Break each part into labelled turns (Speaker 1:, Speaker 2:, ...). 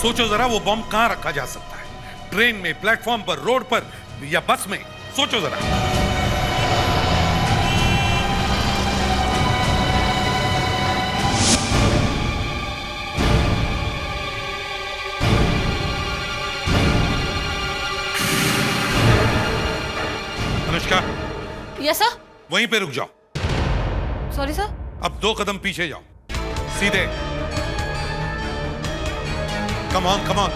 Speaker 1: सोचो जरा वो बॉम्ब कहां रखा जा सकता है? ट्रेन में, प्लेटफॉर्म पर, रोड पर या बस में? सोचो जरा। Anushka,
Speaker 2: yes sir.
Speaker 1: वहीं पे रुक जाओ।
Speaker 2: Sorry sir.
Speaker 1: अब 2 कदम पीछे जाओ, सीधे। Come on, come on.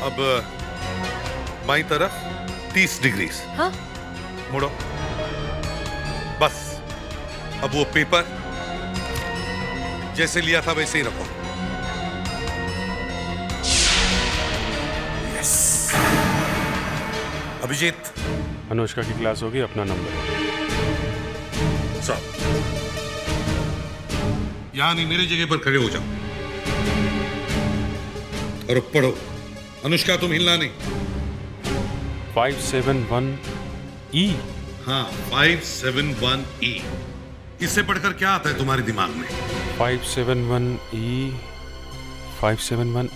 Speaker 1: अब बाईं तरफ 30 डिग्री।
Speaker 2: हाँ?
Speaker 1: मुड़ो। बस अब वो पेपर जैसे लिया था वैसे ही रखो। यस। अभिजीत,
Speaker 3: अनुष्का की क्लास होगी, अपना नंबर।
Speaker 1: सर, यहां नहीं, मेरी जगह पर खड़े हो जाओ और अब पढ़ो। अनुष्का, तुम हिलना नहीं।
Speaker 3: 571E।
Speaker 1: हाँ, 571E। इससे पढ़कर क्या आता है तुम्हारे दिमाग में?
Speaker 3: 571E 571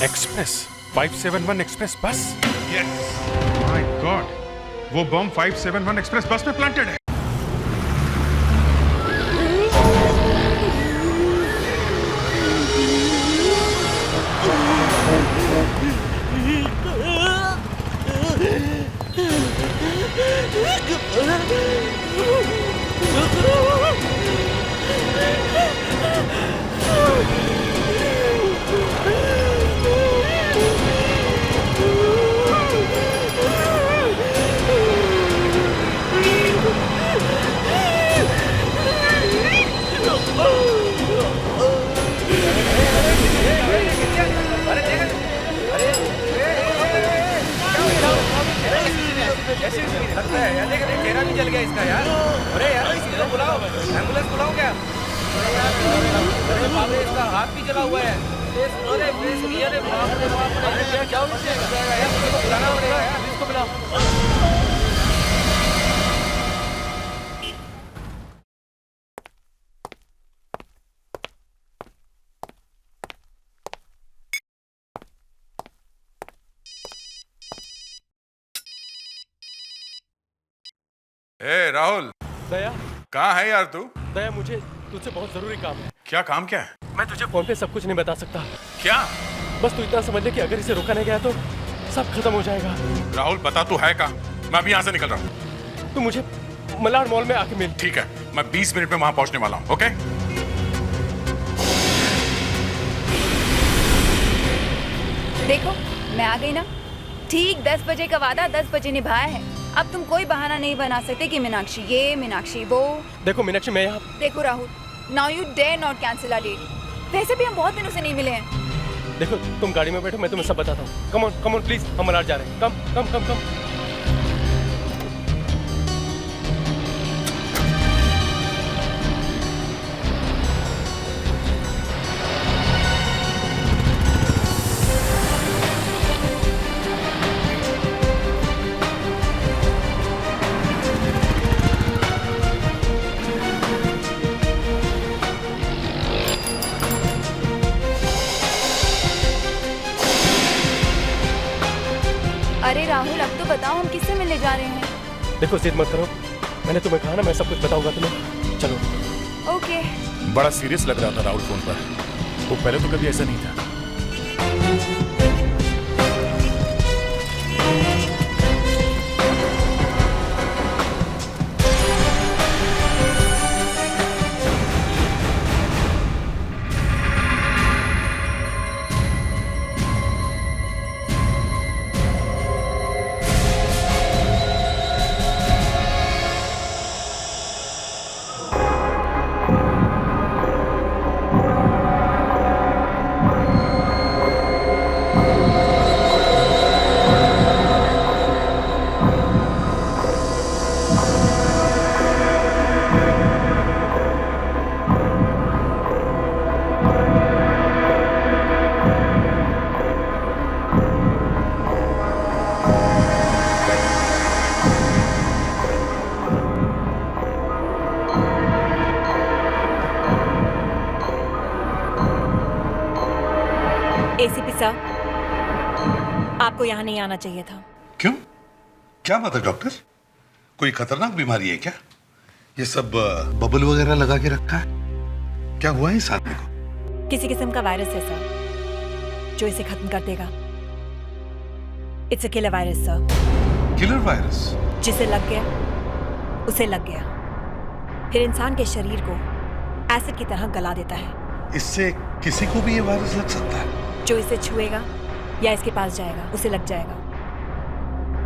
Speaker 3: express. 571 एक्सप्रेस बस।
Speaker 1: यस।
Speaker 4: माय गॉड, वो बम 571 एक्सप्रेस बस में प्लांटेड है।
Speaker 5: चेहरा भी जल गया इसका यार। अरे यार, इसको बुलाओ, एम्बुलेंस बुलाओ क्या? अरे बाप रे, इसका हाथ भी जला हुआ है। अरे अरे बाप रे बाप रे, क्या हो गया यार? इसको बुलाना पड़ेगा यार, इसको बुलाओ।
Speaker 4: ए राहुल,
Speaker 6: दया,
Speaker 4: कहाँ है यार तू?
Speaker 6: दया, मुझे तुझसे बहुत जरूरी काम है।
Speaker 4: क्या काम? क्या है?
Speaker 6: मैं तुझे फोन पे सब कुछ नहीं बता सकता।
Speaker 4: क्या?
Speaker 6: बस तू इतना समझ ले कि अगर इसे रोका नहीं गया तो सब खत्म हो जाएगा।
Speaker 4: राहुल, बता तू है कहाँ? मैं अभी यहाँ से निकल रहा हूँ।
Speaker 6: तू मुझे मलाड मॉल में आके मिल।
Speaker 4: ठीक है, मैं 20 मिनट में वहां पहुंचने वाला हूँ। ओके?
Speaker 7: देखो, मैं आ गई ना। ठीक 10 बजे का वादा 10 बजे निभाया है। अब तुम कोई बहाना नहीं बना सकते कि मीनाक्षी ये, मीनाक्षी वो।
Speaker 6: देखो मीनाक्षी, मैं यहाँ।
Speaker 7: देखो Rahul, now you dare not cancel our date. वैसे भी हम बहुत दिनों से नहीं मिले हैं।
Speaker 6: देखो, तुम गाड़ी में बैठो, मैं तुम्हें सब बताता हूँ। कम ऑन प्लीज, हम मलाड जा रहे हैं। कम।
Speaker 7: अरे राहुल, अब तो बताओ हम किससे मिलने जा रहे हैं?
Speaker 6: देखो, जिद मत करो, मैंने तुम्हें कहा ना, मैं सब कुछ बताऊंगा तुम्हें। चलो।
Speaker 7: ओके।
Speaker 4: बड़ा सीरियस लग रहा था राहुल फोन पर। वो पहले तो कभी ऐसा नहीं था।
Speaker 8: एसीपी सर, आपको यहाँ नहीं आना चाहिए था।
Speaker 1: क्यों? क्या बात है डॉक्टर? कोई खतरनाक बीमारी है क्या? ये सब बबल वगैरह लगा के रखा है? क्या हुआ है इस आदमी को?
Speaker 8: किसी किस्म का वायरस है सर, जो इसे खत्म कर देगा। It's a killer virus sir.
Speaker 1: Killer virus?
Speaker 8: जिसे लग गया उसे लग गया, फिर इंसान के शरीर को एसिड की तरह गला देता है।
Speaker 1: इससे किसी को भी ये वायरस लग सकता है?
Speaker 8: जो इसे छुएगा या इसके पास जाएगा उसे लग जाएगा।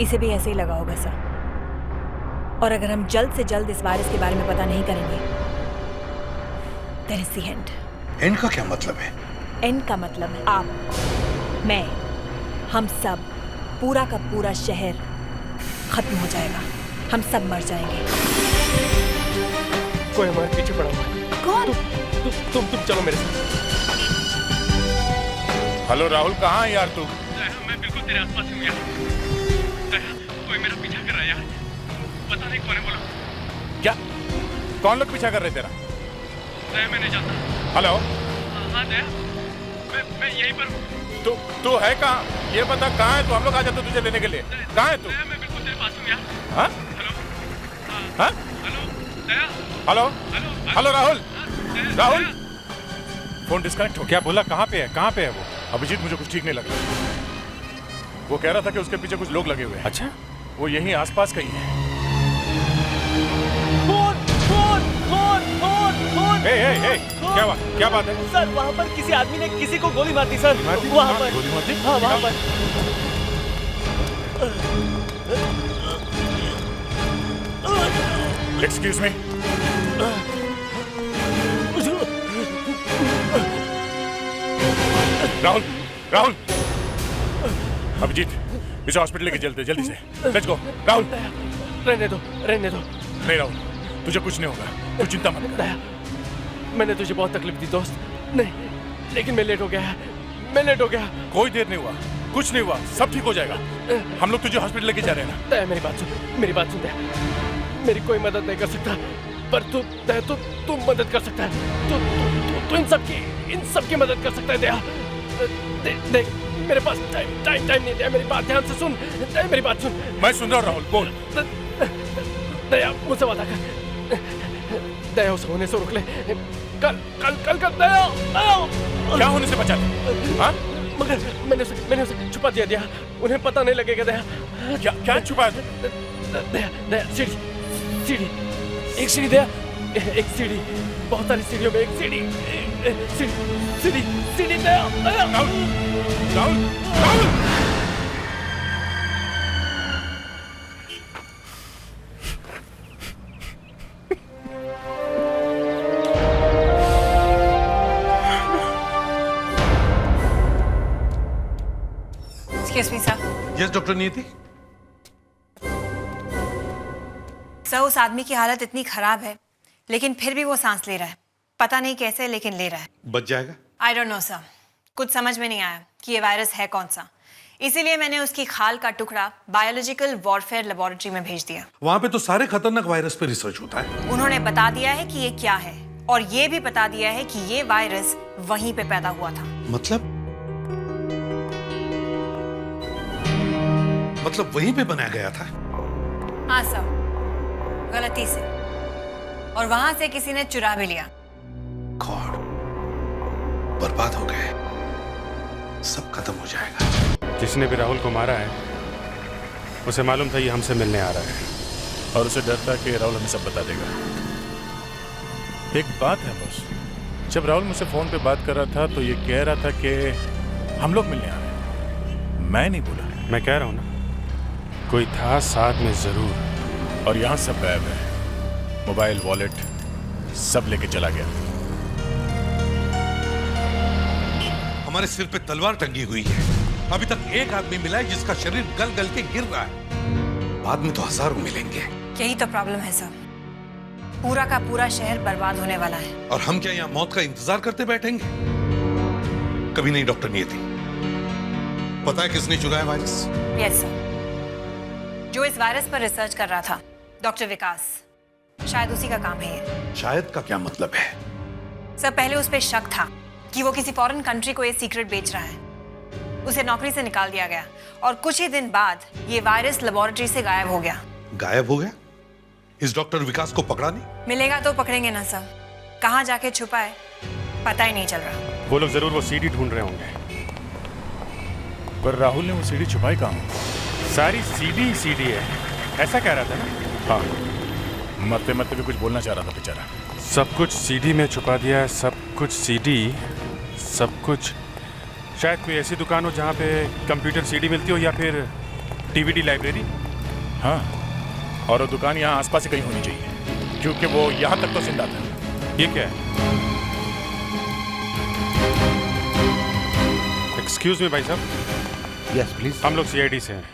Speaker 8: इसे भी ऐसे ही लगा होगा सर। और अगर हम जल्द से जल्द इस वायरस के बारे में पता नहीं करेंगे, there is the end.
Speaker 1: End का क्या मतलब है?
Speaker 8: एंड का मतलब है आप, मैं, हम सब, पूरा का पूरा शहर खत्म हो जाएगा। हम सब मर जाएंगे।
Speaker 6: कोई हमारे पीछे पड़ा हुआ है।
Speaker 8: कौन?
Speaker 6: तुम चलो मेरे साथ।
Speaker 9: हेलो राहुल, कहाँ है यार तू?
Speaker 6: मैं बिल्कुल तेरे आसपास ही हूँ यार। कोई मेरा पीछा कर रहा है यार। पता नहीं कौन है, बोलो।
Speaker 9: क्या? कौन लोग पीछा कर रहे तेरा?
Speaker 6: मैं नहीं जानता।
Speaker 9: हेलो?
Speaker 6: हाँ दया, मैं यहीं पर हूँ।
Speaker 9: तू है कहाँ? ये बता कहाँ है तू? हम लोग आ जाते तुझे लेने के लिए। कहाँ है तू?
Speaker 6: मैं बिल्कुल तेरे पास हूँ यार।
Speaker 9: हाँ?
Speaker 6: हेलो?
Speaker 9: हाँ?
Speaker 6: हेलो दया?
Speaker 9: हेलो? हेलो राहुल? राहुल?
Speaker 6: दया?
Speaker 9: फोन डिस्कनेक्ट हो गया।
Speaker 3: क्या बोला? कहाँ पे है? कहाँ पे है वो?
Speaker 9: अभिजीत, मुझे कुछ ठीक नहीं लग रहा। वो कह रहा था कि उसके पीछे कुछ लोग लगे हुए हैं।
Speaker 3: अच्छा,
Speaker 9: वो यहीं आसपास कहीं है। क्या बात है?
Speaker 6: सर, वहाँ पर किसी आदमी ने किसी को गोली मार दी सर। वहाँ पर
Speaker 9: गोली मार दी?
Speaker 6: हाँ, वहाँ पर।
Speaker 9: Excuse me. राहुल, राहुल, अभिजीत, इसे हॉस्पिटल लेके चलते जल्दी से। Let's go. राहुल,
Speaker 6: रहने दो।
Speaker 9: नहीं राहुल, तुझे कुछ नहीं होगा, तू चिंता मत कर।
Speaker 6: मैंने तुझे बहुत तकलीफ दी दोस्त। नहीं, लेकिन मैं लेट हो गया।
Speaker 9: कोई देर नहीं हुआ, कुछ नहीं हुआ, सब ठीक हो जाएगा। हम लोग तुझे हॉस्पिटल लेके जा रहे हैं ना।
Speaker 6: दया, मेरी बात सुन दया। मेरी कोई मदद नहीं कर सकता, पर तू मदद कर सकता है। तू इन सब की मदद कर सकता है दया। देख, मेरे पास टाइम नहीं दया। मेरी बात ध्यान से सुन। दया, मेरी बात सुन।
Speaker 9: मैं सुन रहा हूँ राहुल, बोल।
Speaker 6: दया, मुझसे वादा कर। दया, उसे होने से रोक ले। कल दया।
Speaker 9: क्या होने से बचा ले? हाँ?
Speaker 6: मगर मैंने उसे छुपा दिया। उन्हें पता नहीं लगेगा दया।
Speaker 9: क्या छुपाया तू?
Speaker 6: दया, सीढ़ी। एक सीढ़ी दया, एक सीढ़ी। बहुत सारी सीढ़ियों में एक सीढ़ी Daya.
Speaker 9: Rahul!
Speaker 2: Excuse me sir.
Speaker 1: Yes doctor Niyati.
Speaker 10: Sir, उस आदमी की हालत इतनी खराब है, लेकिन फिर भी वो सांस ले रहा है। पता नहीं कैसे, लेकिन ले रहा है।
Speaker 1: बच जाएगा?
Speaker 10: आई डोंट नो सर, कुछ समझ में नहीं आया कि ये वायरस है कौन सा। इसीलिए मैंने उसकी खाल का टुकड़ा बायोलॉजिकल वॉरफेयर लेबोरेटरी में भेज दिया।
Speaker 1: वहां पे तो सारे खतरनाक वायरस पे रिसर्च होता है।
Speaker 10: उन्होंने बता दिया है कि ये क्या है, और ये भी बता दिया है कि ये वायरस वहीं पे पैदा हुआ था।
Speaker 1: मतलब वहीं पे बनाया गया था?
Speaker 10: हाँ सर, गलती से, और वहां से किसी ने चुरा भी लिया।
Speaker 1: गॉड, बर्बाद हो गए, सब खत्म हो जाएगा।
Speaker 3: जिसने भी राहुल को मारा है उसे मालूम था ये हमसे मिलने आ रहा है,
Speaker 9: और उसे डर था कि राहुल हमें सब बता देगा। एक बात है बॉस, जब राहुल मुझसे फोन पे बात कर रहा था तो ये कह रहा था कि हम लोग मिलने आ रहे हैं। मैं नहीं बोला।
Speaker 3: मैं कह रहा हूँ ना, कोई था साथ में जरूर।
Speaker 9: और यहाँ सब गायब है, मोबाइल, वॉलेट सब लेके चला गया।
Speaker 1: हमारे सिर पे तलवार टंगी हुई है। अभी तक एक आदमी मिला है जिसका शरीर गल गल के गिर रहा है। बाद में तो हजारों मिलेंगे।
Speaker 10: यही तो प्रॉब्लम है सर, पूरा का पूरा शहर बर्बाद होने वाला है।
Speaker 1: और हम क्या यहाँ मौत का इंतजार करते बैठेंगे? कभी नहीं डॉक्टर नियति। पता है किसने चुराया वायरस?
Speaker 10: यस सर, जो इस वायरस पर रिसर्च कर रहा था, डॉक्टर विकास। शायद उसी का काम है ये।
Speaker 1: शायद का क्या मतलब है?
Speaker 10: सर, पहले उस पर शक था कि वो किसी फॉरेन कंट्री को ये सीक्रेट बेच रहा है, उसे नौकरी से निकाल दिया गया और कुछ ही दिन बाद ये वायरस लेबोरेटरी से गायब हो गया।
Speaker 1: गायब हो गया? इस डॉक्टर विकास को पकड़ा नहीं?
Speaker 10: मिलेगा तो पकड़ेंगे ना सर, कहाँ जाके छुपा है पता ही नहीं चल रहा।
Speaker 3: वो लोग जरूर वो सीडी ढूंढ रहे होंगे।
Speaker 9: पर राहुल ने वो सीडी छुपाई कहाँ?
Speaker 3: सारी सीडी है, ऐसा कह रहा था ना?
Speaker 9: हाँ, मरते मरते भी कुछ बोलना चाह रहा था बेचारा।
Speaker 3: सब कुछ सीडी में छुपा दिया है, सब कुछ सीडी, सब कुछ। शायद कोई ऐसी दुकान हो जहाँ पे कंप्यूटर सीडी मिलती हो, या फिर डीवीडी लाइब्रेरी।
Speaker 9: हाँ, और वो दुकान यहाँ आसपास ही कहीं होनी चाहिए, क्योंकि वो यहाँ तक तो जिंदा था।
Speaker 3: ये क्या है? एक्सक्यूज मी भाई साहब।
Speaker 11: Yes please.
Speaker 3: हम लोग सीआईडी से हैं।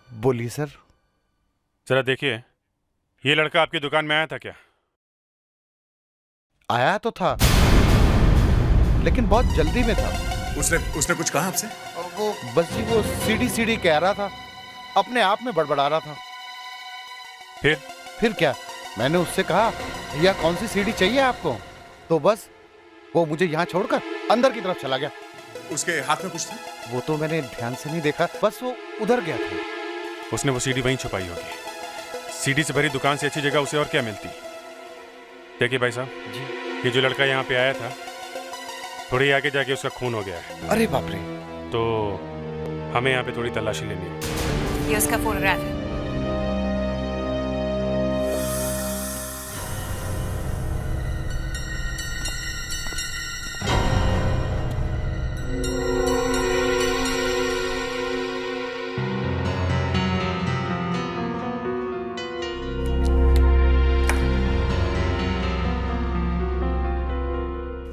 Speaker 11: बोलिए सर।
Speaker 3: जरा देखिए, ये लड़का आपकी दुकान में आया था क्या?
Speaker 11: आया तो था, लेकिन बहुत जल्दी में था।
Speaker 9: उसने कुछ कहा आपसे?
Speaker 11: वो बस जी वो सीडी कह रहा था, अपने आप में बड़बड़ा रहा था।
Speaker 3: फिर
Speaker 11: क्या, मैंने उससे कहा भैया कौन सी सीडी चाहिए आपको, तो बस वो मुझे यहाँ छोड़कर अंदर की तरफ चला गया।
Speaker 9: उसके हाथ में कुछ था?
Speaker 11: वो तो मैंने ध्यान से नहीं देखा, बस वो उधर गया था।
Speaker 3: उसने वो सीडी वहीं छुपाई होगी। सीडी से भरी दुकान से अच्छी जगह उसे और क्या मिलती। देखिए भाई साहब जी, ये जो लड़का यहाँ पे आया था, थोड़ी आगे जाके उसका खून हो गया है।
Speaker 11: अरे बाप रे।
Speaker 3: तो हमें यहाँ पे थोड़ी तलाशी लेनी है।
Speaker 10: ये उसका फोटोग्राफ है।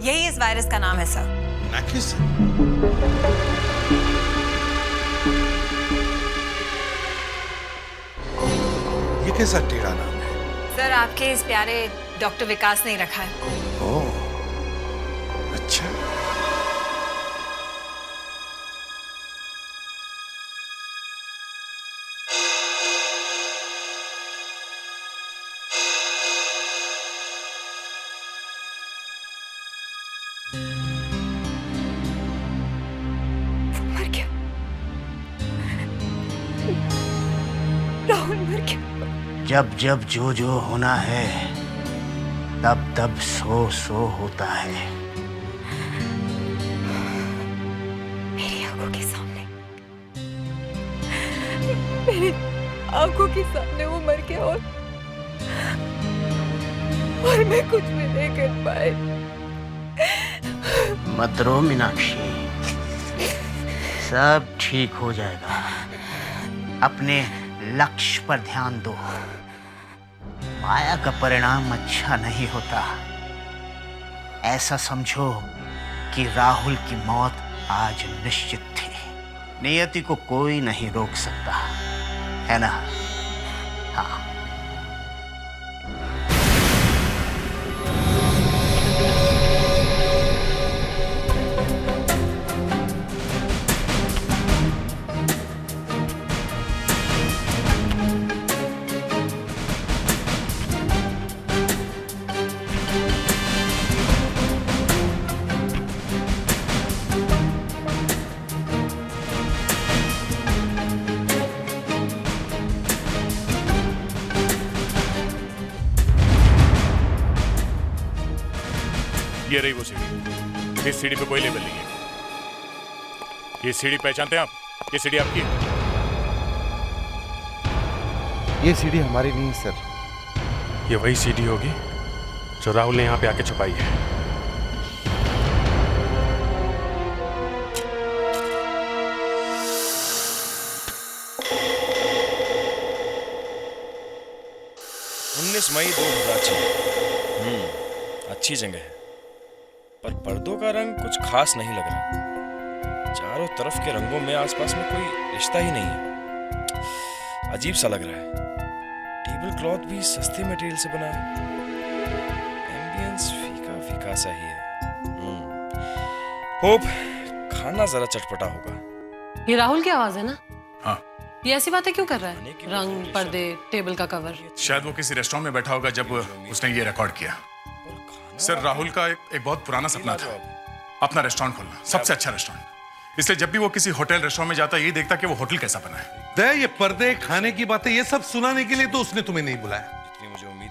Speaker 10: यही इस वायरस का नाम है सर।
Speaker 1: मैकिस? ये कैसा टेढ़ा नाम है?
Speaker 10: सर आपके इस प्यारे डॉक्टर विकास ने रखा है।
Speaker 1: ओह, अच्छा।
Speaker 7: राहुल मर गया।
Speaker 12: जब जब जो जो होना है, तब तब सो सो होता है।
Speaker 7: मेरी आंखों के सामने, मेरी आंखों के सामने वो मर गया और मैं कुछ भी नहीं कर पाई।
Speaker 12: मत रो मीनाक्षी, सब ठीक हो जाएगा। अपने लक्ष्य पर ध्यान दो। माया का परिणाम अच्छा नहीं होता। ऐसा समझो कि राहुल की मौत आज निश्चित थी। नियति को कोई नहीं रोक सकता, है ना? हाँ।
Speaker 9: ये रही वो सीढ़ी। इस सीढ़ी पे कोई लेबल नहीं है। ये सीढ़ी पहचानते हैं आप? ये सीढ़ी आपकी है?
Speaker 11: ये सीढ़ी हमारी नहीं है सर।
Speaker 3: ये वही सीडी होगी जो राहुल ने यहाँ पे आके छुपाई है।
Speaker 13: मई 2006। अच्छी जगह है, पर पर्दों का रंग कुछ खास नहीं लग रहा। चारों तरफ के रंगों में आसपास में कोई रिश्ता ही नहीं है। अजीब सा लग रहा है। टेबल क्लॉथ भी सस्ते मटेरियल से बना है। एम्बियंस फीका फीका सा ही है। होप खाना जरा चटपटा होगा।
Speaker 2: ये राहुल की आवाज है ना?
Speaker 9: हाँ।
Speaker 2: ये ऐसी बातें क्यों कर रहा है? रंग, पर्दे, टेबल का कवर।
Speaker 9: शायद वो किसी रेस्टोरेंट में बैठा होगा जब उसने ये रिकॉर्ड किया। सर, राहुल का एक बहुत पुराना सपना था, अपना रेस्टोरेंट खोलना, सबसे अच्छा रेस्टोरेंट।
Speaker 4: इसलिए जब भी वो किसी होटल रेस्टोरेंट में जाता है ये देखता कि वो होटल कैसा बना है।
Speaker 1: दे ये पर्दे खाने की बातें ये सब सुनाने के लिए तो उसने तुम्हें नहीं बुलाया।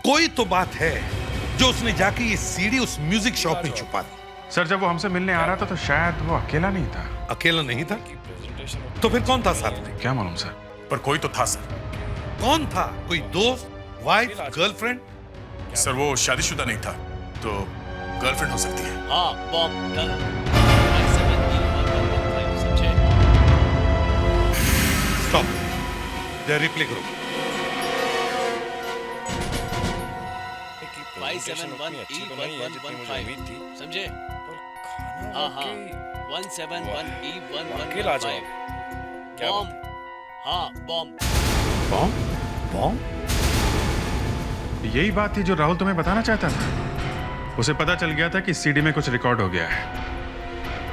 Speaker 1: कोई तो बात है जो उसने जाके ये सीडी उस म्यूजिक शॉप में छुपा दी।
Speaker 4: सर जब वो हमसे मिलने आ रहा था तो शायद वो अकेला नहीं था।
Speaker 1: अकेला नहीं था तो फिर कौन था साथ में?
Speaker 4: क्या मालूम सर, पर कोई तो था सर।
Speaker 1: कौन था? कोई दोस्त, वाइफ, गर्लफ्रेंड?
Speaker 4: सर वो शादीशुदा नहीं था तो गर्लफ्रेंड हो सकती है।
Speaker 6: हाँ बॉम्ब
Speaker 1: स्टॉप, दे रिप्ले करो।
Speaker 6: 571E1115 समझे? हाँ हाँ 171E1115 बॉम्ब। हाँ बॉम्ब।
Speaker 4: बॉम्ब? बॉम्ब? यही बात थी जो राहुल तुम्हें बताना चाहता था। उसे पता चल गया था कि सीडी में कुछ रिकॉर्ड हो गया है।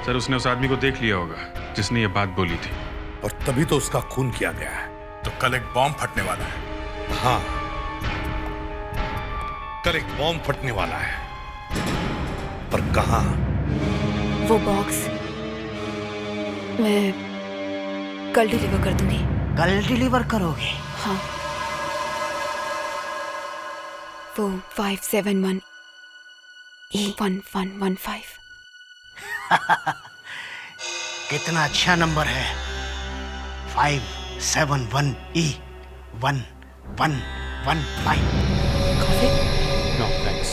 Speaker 4: सर उसने उस आदमी को देख लिया होगा जिसने ये बात बोली थी,
Speaker 1: और तभी तो उसका खून किया गया है।
Speaker 4: तो कल एक बॉम्ब फटने वाला है।
Speaker 1: हाँ, कल एक बॉम्ब फटने वाला है, पर कहां?
Speaker 7: वो बॉक्स मैं कल डिलीवर कर दूंगी।
Speaker 12: कल डिलीवर करोगे?
Speaker 7: हाँ, वो 571E1115।
Speaker 12: कितना अच्छा नंबर है। 571E1115।
Speaker 3: No thanks.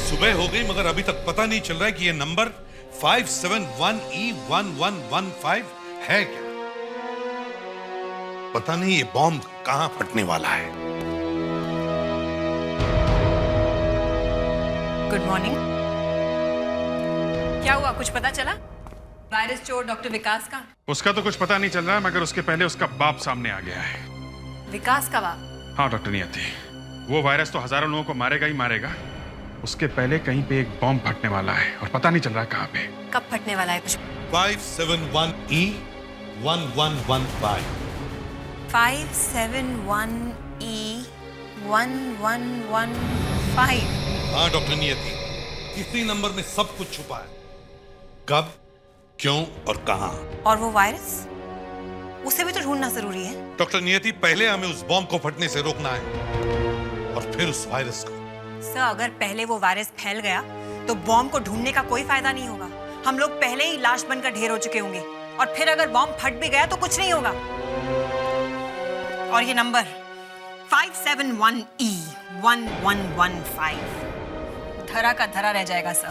Speaker 1: सुबह हो गई मगर अभी तक पता नहीं चल रहा है कि ये नंबर 571E1115 है क्या। पता नहीं ये बॉम्ब कहां फटने वाला है।
Speaker 10: Good morning. क्या हुआ, कुछ पता चला? वायरस चोर डॉक्टर विकास का?
Speaker 4: उसका तो कुछ पता नहीं चल रहा है मगर उसके पहले उसका बाप सामने आ गया है।
Speaker 10: विकास का बाप?
Speaker 4: हाँ डॉक्टर नियति, वो वायरस तो हजारों लोगों को मारेगा ही मारेगा। उसके पहले कहीं पे एक बॉम्ब फटने वाला है और पता नहीं चल रहा कहाँ पे।
Speaker 10: कब फटने वाला है कुछ?
Speaker 1: 571E1115।
Speaker 10: 571E1115।
Speaker 1: हाँ डॉक्टर नियति, इसी नंबर में सब कुछ छुपा है। कब, क्यों और कहां।
Speaker 10: और वो वायरस, उसे भी तो ढूंढना जरूरी है।
Speaker 1: डॉक्टर नियति, पहले हमें उस बॉम्ब को फटने से रोकना है और फिर उस वायरस को।
Speaker 10: सर अगर पहले वो वायरस फैल गया तो बॉम्ब को ढूंढने का कोई फायदा नहीं होगा। हम लोग पहले ही लाश बनकर ढेर हो चुके होंगे, और फिर अगर बॉम्ब फट भी गया तो कुछ नहीं होगा। और ये नंबर 571E1115 धरा का धरा रह जाएगा सर।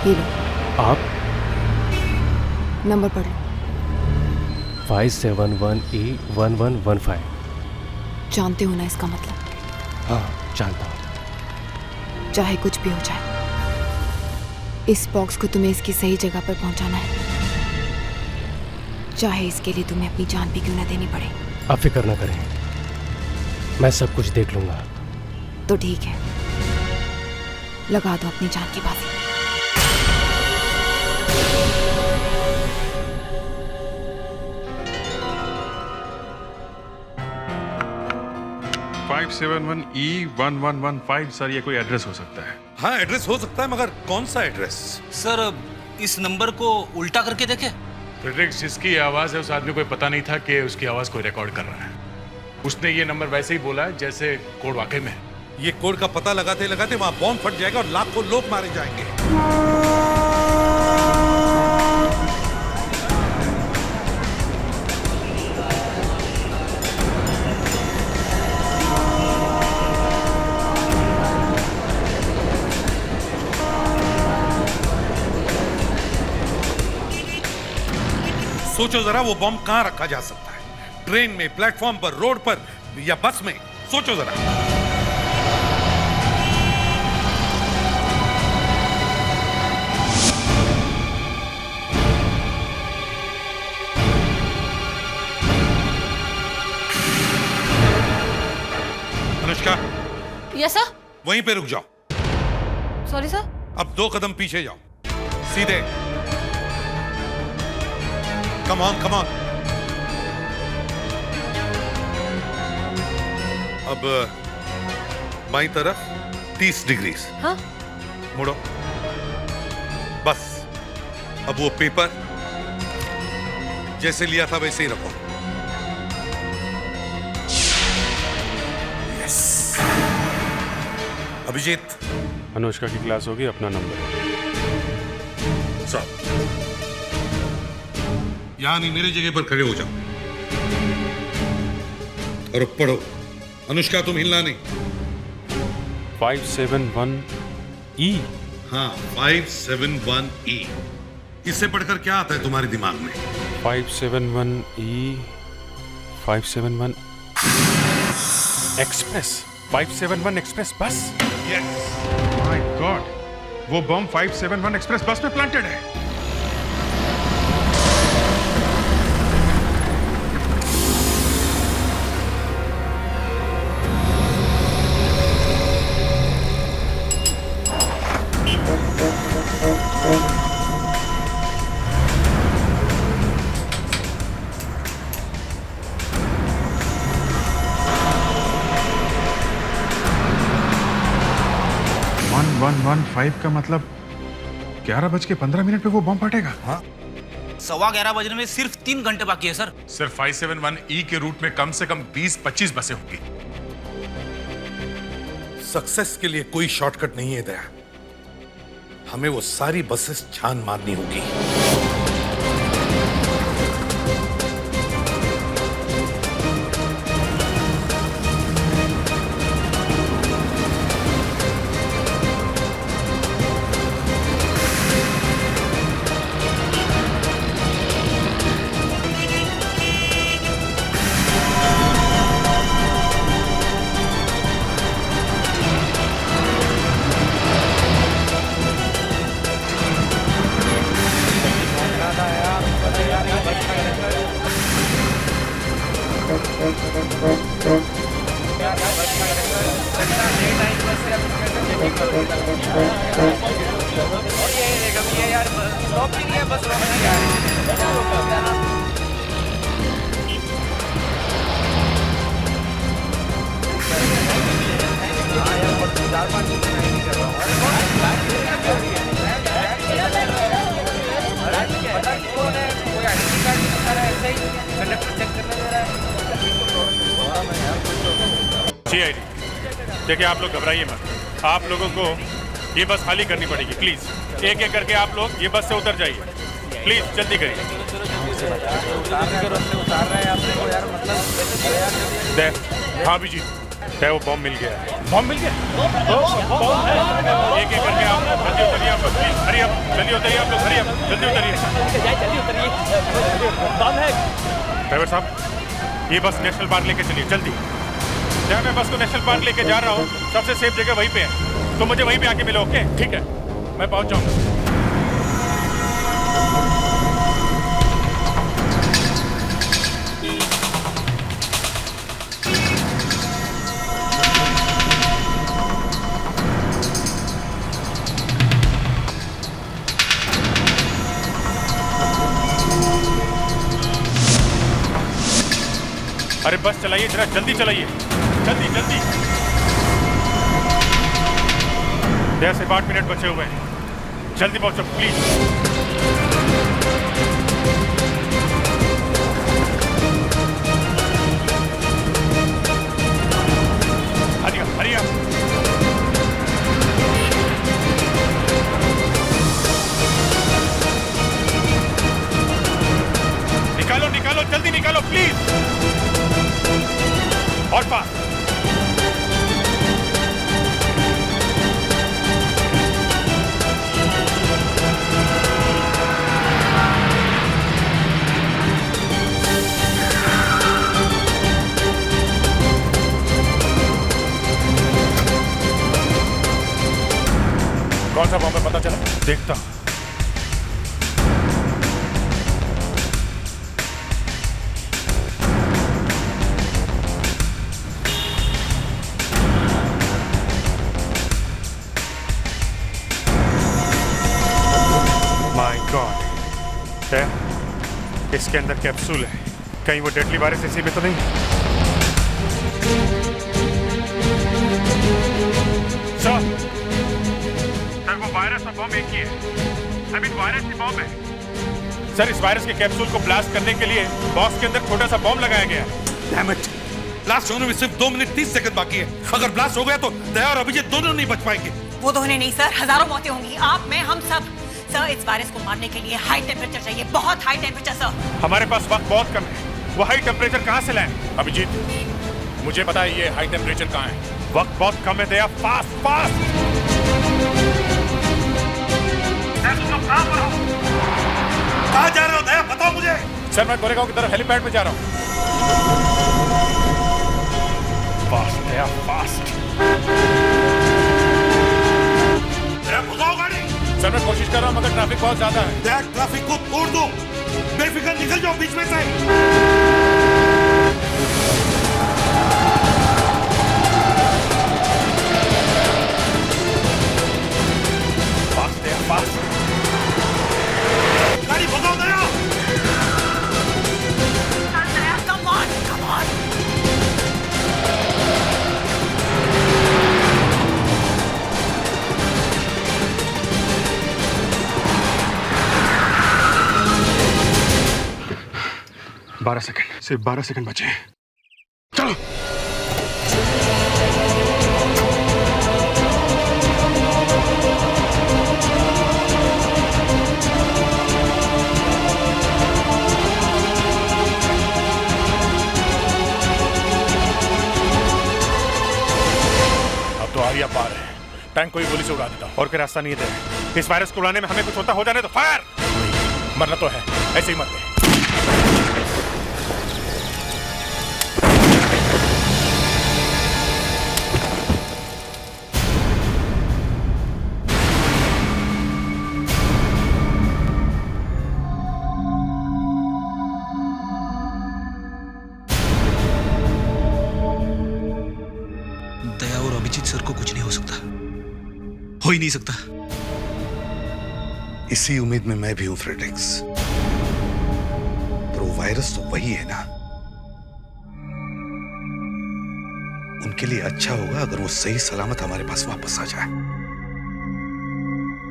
Speaker 7: ये लो,
Speaker 6: आप
Speaker 7: नंबर पढ़ लो।
Speaker 6: 571E1115।
Speaker 7: जानते हो ना इसका मतलब?
Speaker 6: हाँ जानता हूँ।
Speaker 7: चाहे कुछ भी हो जाए, इस बॉक्स को तुम्हें इसकी सही जगह पर पहुंचाना है, चाहे इसके लिए तुम्हें अपनी जान भी क्यों ना देनी पड़े।
Speaker 6: आप फिक्र ना करें, मैं सब कुछ देख लूंगा।
Speaker 7: तो ठीक है, लगा दो अपनी जान की बाजी।
Speaker 4: 571E1115 सर, ये कोई एड्रेस हो सकता है?
Speaker 1: हाँ एड्रेस हो सकता है, मगर कौन सा एड्रेस?
Speaker 5: सर इस नंबर को उल्टा करके देखे।
Speaker 9: फ्रेडरिक्स, जिसकी आवाज है उस आदमी को पता नहीं था कि उसकी आवाज कोई रिकॉर्ड कर रहा है। उसने ये नंबर वैसे ही बोला है जैसे कोड वाकई में।
Speaker 1: ये कोड का पता लगाते लगाते वहां बॉम्ब फट जाएगा और लाखों लोग मारे जाएंगे। सोचो जरा, वो बॉम्ब कहां रखा जा सकता है? ट्रेन में, प्लेटफॉर्म पर, रोड पर या बस में? सोचो जरा। Anushka,
Speaker 2: yes sir.
Speaker 1: वहीं पे रुक जाओ।
Speaker 2: Sorry sir.
Speaker 1: अब 2 कदम पीछे जाओ, सीधे। Come on, come on. अब बाईं तरफ 30 डिग्री।
Speaker 2: हाँ?
Speaker 1: मुड़ो। बस अब वो पेपर जैसे लिया था वैसे ही रखो। यस। अभिजीत,
Speaker 3: अनुष्का की क्लास होगी, अपना नंबर।
Speaker 1: सब यहां नहीं, मेरी जगह पर खड़े हो जाओ और अब पढ़ो। अनुष्का, तुम हिलना नहीं।
Speaker 3: 571E।
Speaker 1: हाँ, 571E। इससे पढ़कर क्या आता है तुम्हारे दिमाग में?
Speaker 3: 571E 571 express. 571 एक्सप्रेस बस।
Speaker 1: यस।
Speaker 4: माय गॉड, वो बम 571 एक्सप्रेस बस में प्लांटेड है। का मतलब 11:15 पे वो बम फटेगा।
Speaker 14: हाँ, 11:15 बजने में सिर्फ 3 घंटे बाकी है सर।
Speaker 9: सर 571E के रूट में कम से कम 20-25 बसें होंगी।
Speaker 1: सक्सेस के लिए कोई शॉर्टकट नहीं है दया। हमें वो सारी बसेस छान मारनी होगी।
Speaker 3: CID, देखिए आप लोग घबराइए मत। आप लोगों को ये बस खाली करनी पड़ेगी। प्लीज एक एक करके आप लोग ये बस से उतर जाइए। प्लीज जल्दी करिए। हाँ भी जी, वो बॉम्ब मिल गया है।
Speaker 6: बॉम्ब मिल गया?
Speaker 3: एक एक करके आप जल्दी उतरिए। आप लोग प्लीज हरी अप, जल्दी उतरिए। आप लोग हरी अप, जल्दी उतरिए।
Speaker 6: जल्दी उतरिए। बॉम्ब है।
Speaker 3: ड्राइवर साहब, ये बस नेशनल पार्क लेके चलिए जल्दी। जहाँ मैं बस को नेशनल पार्क लेके जा रहा हूँ, सबसे सेफ जगह वहीं पे है, तो मुझे वहीं पे आके मिलो। ओके?
Speaker 6: ठीक है,
Speaker 3: मैं पहुंच जाऊंगा। अरे बस चलाइए जरा, जल्दी चलाइए, जल्दी जल्दी। 10 से 8 मिनट बचे हुए हैं, जल्दी पहुंचो प्लीज। Hurry up. निकालो निकालो, जल्दी निकालो प्लीज। और पास।
Speaker 9: कौन सा बॉम्ब है पता चला?
Speaker 3: देखता हूं। इसके अंदर कैप्सूल है, कहीं वो डेडली वायरस इसी में तो नहीं? सर वो वायरस और बॉम्ब एक ही है। अभी वायरस ही बॉम्ब है। सर इस वायरस के कैप्सूल को ब्लास्ट करने के लिए बॉक्स के अंदर छोटा सा बॉम्ब लगाया गया है।
Speaker 1: डैम इट, ब्लास्ट होने में सिर्फ 2 मिनट 30 सेकंड बाकी है। अगर ब्लास्ट हो गया तो दया और अभिजीत दोनों नहीं बच पाएंगे।
Speaker 10: वो दोनों नहीं सर, हजारों मौतें होंगी, आप, मैं, हम सब। सर इस वायरस को मारने के लिए हाई टेम्परेचर चाहिए, बहुत हाई टेम्परेचर सर।
Speaker 3: हमारे पास वक्त बहुत कम है, वो हाई टेम्परेचर कहाँ से लाएं?
Speaker 9: अभिजीत, मुझे पता है ये हाई टेम्परेचर कहाँ है।
Speaker 3: वक्त बहुत कम है दया, फास्ट फास्ट।
Speaker 1: कहाँ जा रहे हो दया, बताओ मुझे।
Speaker 9: सर मैं गोरेगांव की तरफ हेलीपैड पे जा रहा हूँ।
Speaker 3: फास्ट दया, फास्ट।
Speaker 1: भगाओ गाड़ी।
Speaker 9: सर मैं कोशिश कर रहा हूँ मगर ट्रैफिक बहुत ज्यादा है।
Speaker 1: दया ट्रैफिक को तोड़ दो, बेफिक्र निकल जाओ बीच में से।
Speaker 3: फास्ट दया, फास्ट।
Speaker 1: गाड़ी भगाओ दया।
Speaker 10: Come on, come on.
Speaker 4: सिर्फ 12 सेकंड बचे हैं। चलो।
Speaker 9: अब तो आर्या पार है, टैंक को ही गोली से उड़ा देता हूँ।
Speaker 3: और कोई रास्ता नहीं है, इस वायरस को उड़ाने में हमें कुछ होता हो जाने तो फायर।
Speaker 9: मरना तो है, ऐसे ही मरते हैं।
Speaker 14: दया और अभिजीत सर को कुछ नहीं हो सकता, हो ही नहीं सकता।
Speaker 1: इसी उम्मीद में मैं भी हूं फ्रेडरिक्स, पर वो वायरस तो वही है ना। उनके लिए अच्छा होगा अगर वो सही सलामत हमारे पास वापस आ जाए,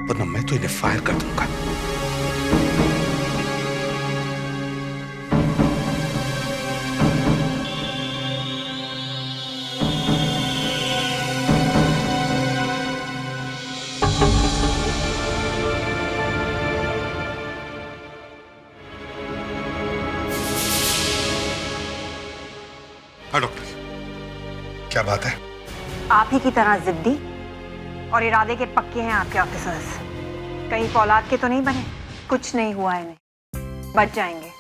Speaker 1: वरना मैं तो इन्हें फायर कर दूंगा। हाँ डॉक्टर, क्या बात है?
Speaker 10: आप ही की तरह जिद्दी और इरादे के पक्के हैं आपके ऑफिसर्स। कहीं फौलाद के तो नहीं बने? कुछ नहीं हुआ इन्हें, बच जाएंगे।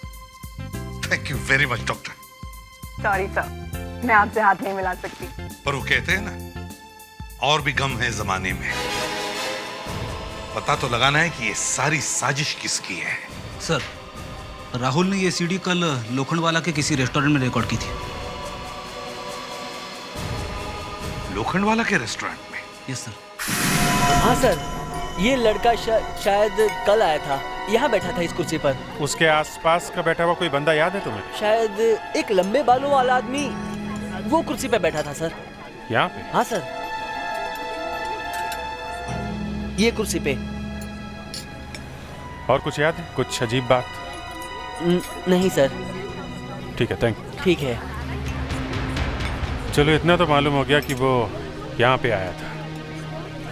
Speaker 1: Thank you very much doctor.
Speaker 10: Sorry sir, मैं आपसे हाथ नहीं मिला सकती।
Speaker 1: पर वो कहते हैं ना, और भी गम है जमाने में। पता तो लगाना है कि ये सारी साजिश किसकी है।
Speaker 14: सर राहुल ने ये सीडी कल लोखंडवाला के किसी रेस्टोरेंट में रिकॉर्ड की थी।
Speaker 1: लोखंडवाला के रेस्टोरेंट में?
Speaker 14: Yes sir.
Speaker 15: हाँ सर, ये लड़का शायद कल आया था, यहाँ बैठा था इस कुर्सी पर।
Speaker 3: उसके आसपास का बैठा हुआ कोई बंदा याद है तुम्हें?
Speaker 15: शायद एक लंबे बालों वाला आदमी वो कुर्सी पे बैठा था सर।
Speaker 3: यहाँ पे?
Speaker 15: हाँ सर, ये कुर्सी पे।
Speaker 3: और कुछ याद है? कुछ अजीब बात?
Speaker 15: नहीं सर।
Speaker 3: ठीक है, थैंक।
Speaker 15: ठीक है।
Speaker 3: चलो इतना तो मालूम हो गया कि वो यहाँ पे आया था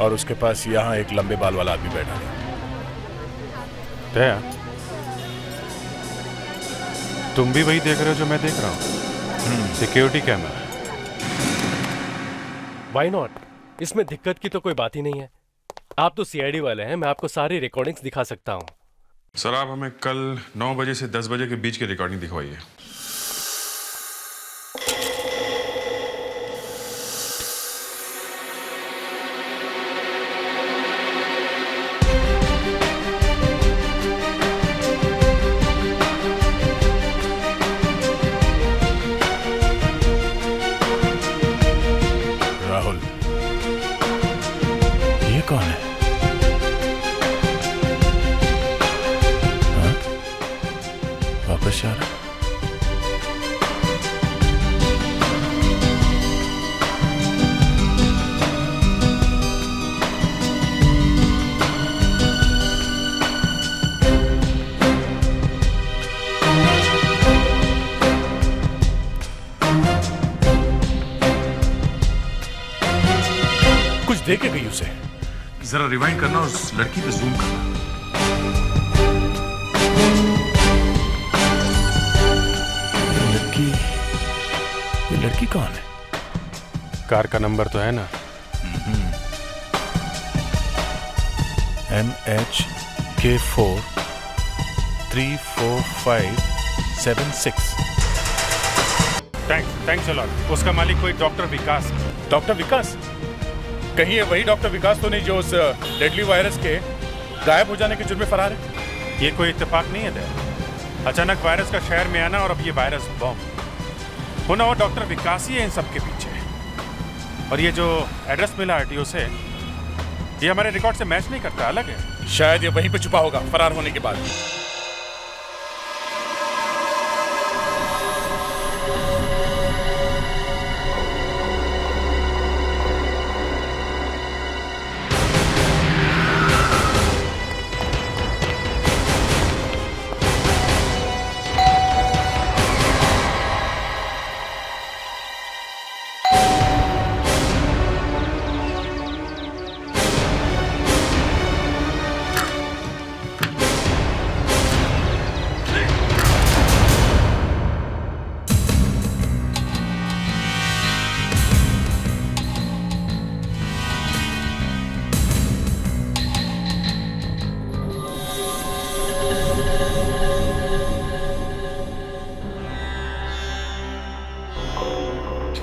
Speaker 9: और उसके पास यहाँ एक लंबे बाल वाला आदमी बैठा था।
Speaker 3: दया, तुम भी वही देख रहे हो जो मैं देख रहा हूँ? Security camera.
Speaker 6: Why not? इसमें दिक्कत की तो कोई बात ही नहीं है। आप तो सीआईडी वाले हैं, मैं आपको सारी रिकॉर्डिंग्स दिखा सकता हूँ।
Speaker 4: सर आप हमें कल 9 बजे से 10 बजे के बीच की रिकॉर्डिंग दिखवाइए।
Speaker 9: राहुल, ये कौन है? वापस दे के गई उसे।
Speaker 4: जरा रिवाइंड करना और उस लड़की पे जूम करना।
Speaker 9: ये लड़की कौन है?
Speaker 3: कार का नंबर तो है ना?
Speaker 9: MHK4 34576।
Speaker 3: Thanks a lot. उसका मालिक कोई डॉक्टर विकास।
Speaker 9: डॉक्टर विकास? कहीं ये वही डॉक्टर विकास तो नहीं जो उस डेडली वायरस के गायब हो जाने के जुर्म में फरार है?
Speaker 3: ये कोई इत्तेफाक नहीं है दया। अचानक वायरस का शहर में आना और अब ये वायरस बॉम्ब होना, और डॉक्टर विकास ही है इन सब के पीछे। और ये जो एड्रेस मिला आरटीओ से, ये हमारे रिकॉर्ड से मैच नहीं करता, अलग है।
Speaker 9: शायद ये वहीं पे छुपा होगा फरार होने के बाद।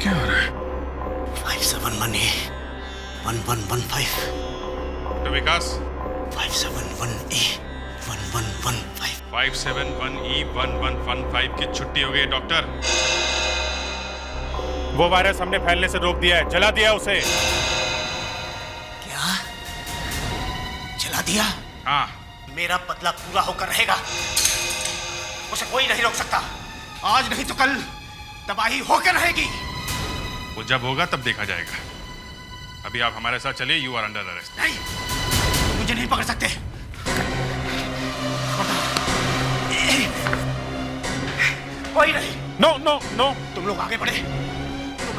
Speaker 4: क्या हो रहा है?
Speaker 12: 571A1115।
Speaker 4: डॉक्टर विकास।
Speaker 12: 571A1115।
Speaker 4: 571E1115 की छुट्टी हो गई डॉक्टर।
Speaker 3: वो वायरस हमने फैलने से रोक दिया है, जला दिया उसे।
Speaker 12: क्या? जला दिया?
Speaker 4: हाँ।
Speaker 12: मेरा बदला पूरा होकर रहेगा। उसे कोई नहीं रोक सकता। आज नहीं तो कल तबाही होकर रहेगी।
Speaker 4: वो जब होगा तब देखा जाएगा। अभी आप हमारे साथ चलिए। You are under arrest.
Speaker 12: नहीं, मुझे नहीं पकड़ सकते। कोई नहीं।
Speaker 3: No no no.
Speaker 12: तुम लोग आगे बढ़े तो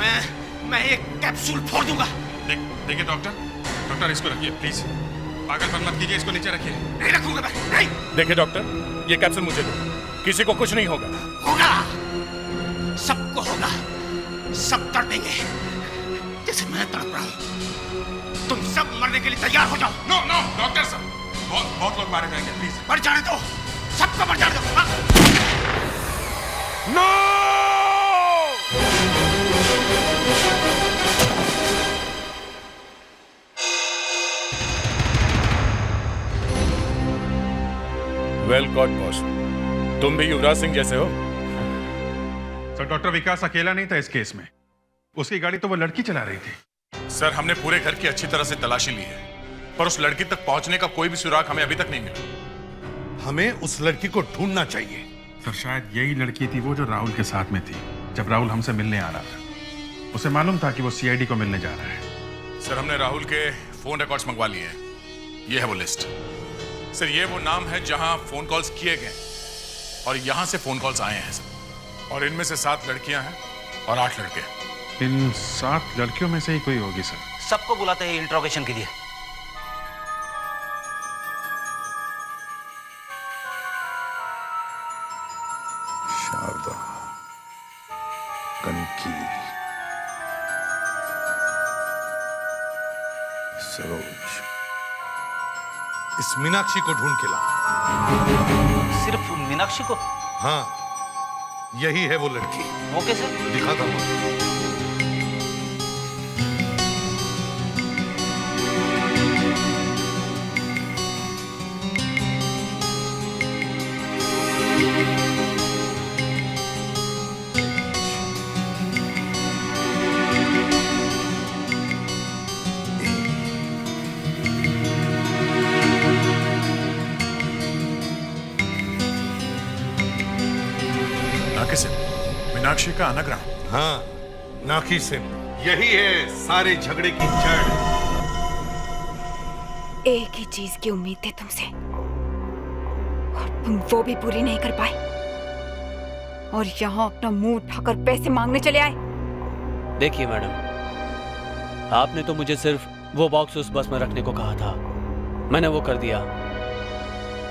Speaker 12: मैं एक कैप्सूल फोड़ दूंगा।
Speaker 4: देखिए डॉक्टर इसको रखिए प्लीज। पागलपन मत कीजिए, इसको नीचे रखिए।
Speaker 12: नहीं रखूंगा मैं, नहीं।
Speaker 9: देखिए डॉक्टर, ये कैप्सूल मुझे दो। किसी को कुछ नहीं होगा।
Speaker 12: होगा, सबको होगा। सब तड़पेंगे जैसे मैं तड़प रहा हूं। तुम सब मरने के लिए तैयार हो जाओ।
Speaker 4: नो नो डॉक्टर साहब, बहुत लोग मारे जाएंगे, प्लीज।
Speaker 12: मर जाने दो, सबको मर जाने दो।
Speaker 3: नो!
Speaker 9: वेल गॉट बॉस, तुम भी युवराज सिंह जैसे हो।
Speaker 4: सर, डॉक्टर विकास अकेला नहीं था इस केस में। उसकी गाड़ी तो वो लड़की चला रही थी।
Speaker 9: सर, हमने पूरे घर की अच्छी तरह से तलाशी ली है, पर उस लड़की तक पहुंचने का कोई भी सुराग हमें अभी तक नहीं मिला।
Speaker 1: हमें उस लड़की को ढूंढना चाहिए।
Speaker 4: सर, शायद यही लड़की थी वो जो राहुल के साथ में थी जब राहुल हमसे मिलने आ रहा था। उसे मालूम था कि वो सीआईडी को मिलने जा रहा है।
Speaker 9: सर, हमने राहुल के फोन रिकॉर्ड्स मंगवा लिए हैं। ये है वो लिस्ट। सर, ये वो नाम है जहां फोन कॉल्स किए गए और यहां से फोन कॉल्स आए हैं सर। और इनमें से 7 लड़कियां हैं और 8 लड़के।
Speaker 4: इन 7 लड़कियों में से ही कोई होगी सर।
Speaker 12: सबको बुलाते हैं इंट्रोगेशन के लिए।
Speaker 9: शारदा, कनकी, सरोज।
Speaker 1: इस मीनाक्षी को ढूंढ के लाओ।
Speaker 12: सिर्फ मीनाक्षी को?
Speaker 1: हाँ, यही है वो लड़की।
Speaker 12: वो कैसे?
Speaker 1: दिखाता हूँ।
Speaker 9: मीनाक्षी का अनाग्राम।
Speaker 1: हाँ, नाकी से। यही है सारे झगड़े की जड़।
Speaker 7: एक ही चीज की उम्मीद थी तुमसे और तुम वो भी पूरी नहीं कर पाए, और यहाँ अपना मुंह उठाकर पैसे मांगने चले आए।
Speaker 15: देखिए मैडम, आपने तो मुझे सिर्फ वो बॉक्स उस बस में रखने को कहा था, मैंने वो कर दिया।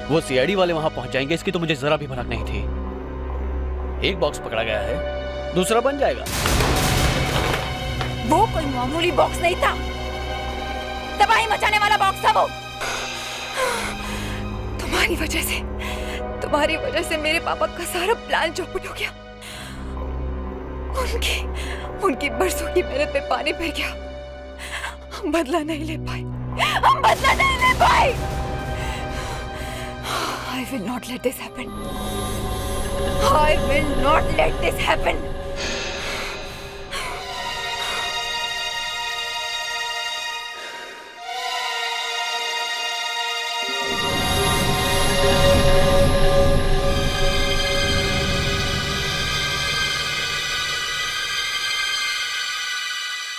Speaker 15: वो सीआईडी वाले वहां पहुंच जाएंगे, इसकी तो मुझे जरा भी भनक नहीं थी। एक बॉक्स पकड़ा गया है, दूसरा बन जाएगा।
Speaker 7: वो कोई मामूली बॉक्स नहीं था, तबाही मचाने वाला बॉक्स था वो। तुम्हारी वजह से मेरे पापा का सारा प्लान चौपट हो गया। उनकी बरसों की मेहनत पे पानी फिर गया। हम बदला नहीं ले पाए। I will not let this happen. I will not let this happen.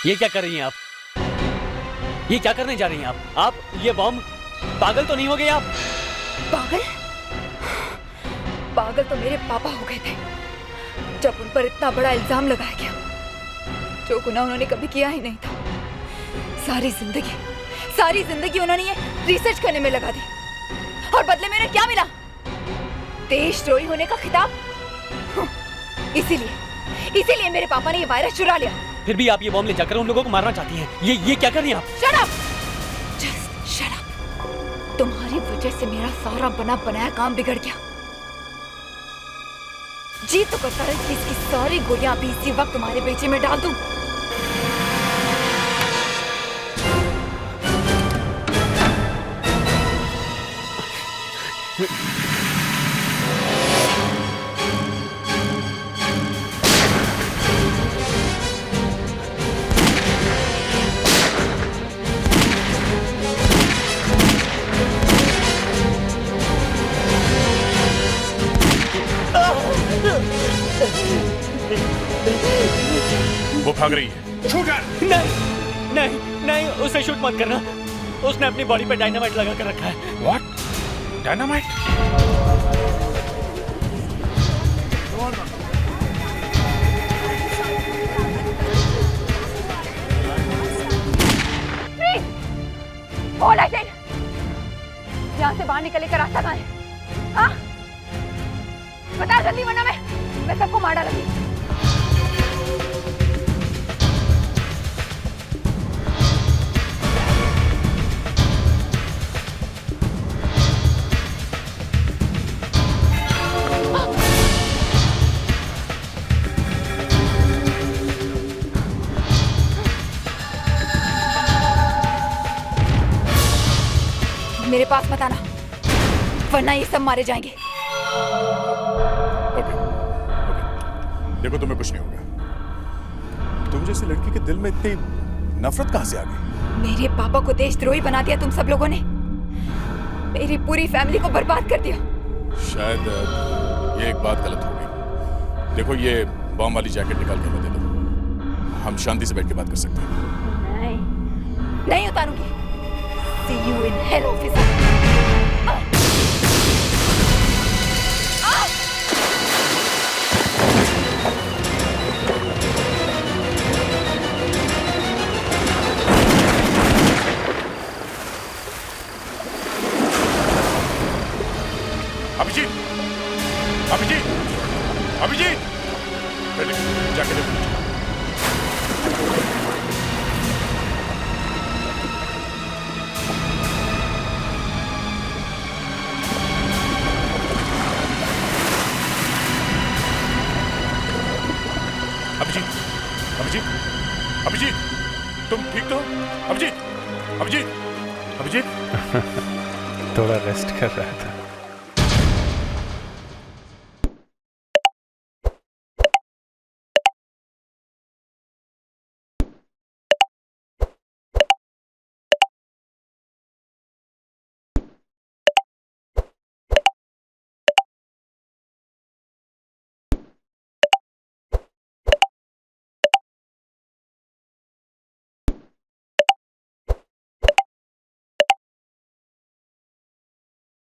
Speaker 15: ये क्या कर रही हैं आप? ये क्या करने जा रही हैं आप? ये बॉम्ब, पागल तो नहीं हो गए आप?
Speaker 7: पागल तो मेरे पापा हो गए थे जब उन पर इतना बड़ा इल्जाम लगाया गया, जो गुनाह उन्होंने कभी किया ही नहीं था। सारी जिंदगी उन्होंने ये रिसर्च करने में लगा दी, और बदले में उन्हें क्या मिला? देशद्रोही होने का खिताब। इसीलिए मेरे पापा ने ये वायरस चुरा लिया।
Speaker 15: फिर भी आप ये बॉम्ब ले जाकर उन लोगों को मारना चाहती हैं। ये क्या कर रही हैं आप?
Speaker 7: Shut up! Just shut up! तुम्हारी वजह से मेरा सारा बना बनाया काम बिगड़ गया। जी तो करता है कि इसकी सारी गोलियां अभी इसी वक्त तुम्हारे बेचे में डाल दूं।
Speaker 9: वो भाग रही है।
Speaker 15: नहीं, उसे शूट मत करना। उसने अपनी बॉडी पे डायनामाइट लगा कर रखा है।
Speaker 9: What? डायनामाइट?
Speaker 7: यहाँ से बाहर निकलने का रास्ता कहाँ है? हाँ? बता जल्दी, वरना मैं सबको मार डालूंगी। मेरे पास मत आना, वरना ये सब मारे जाएंगे।
Speaker 9: ओके। देखो, तुम्हें कुछ नहीं होगा। तुम जैसी लड़की के दिल में इतनी नफरत कहां से आ गई?
Speaker 7: मेरे पापा को देशद्रोही बना दिया तुम सब लोगों ने। मेरी पूरी फैमिली को बर्बाद कर दिया।
Speaker 9: शायद ये एक बात गलत हो गई। देखो, ये बॉम्ब वाली जैकेट निकाल के हमें दे दो। हम शांति से बैठ के बात कर सकते हैं।
Speaker 7: नहीं उतारूंगी। See you in hell, officer.
Speaker 9: Abhijit, जाके देखो। अभिजीत, तुम ठीक तो? अभिजीत।
Speaker 3: थोड़ा रेस्ट कर रहा था।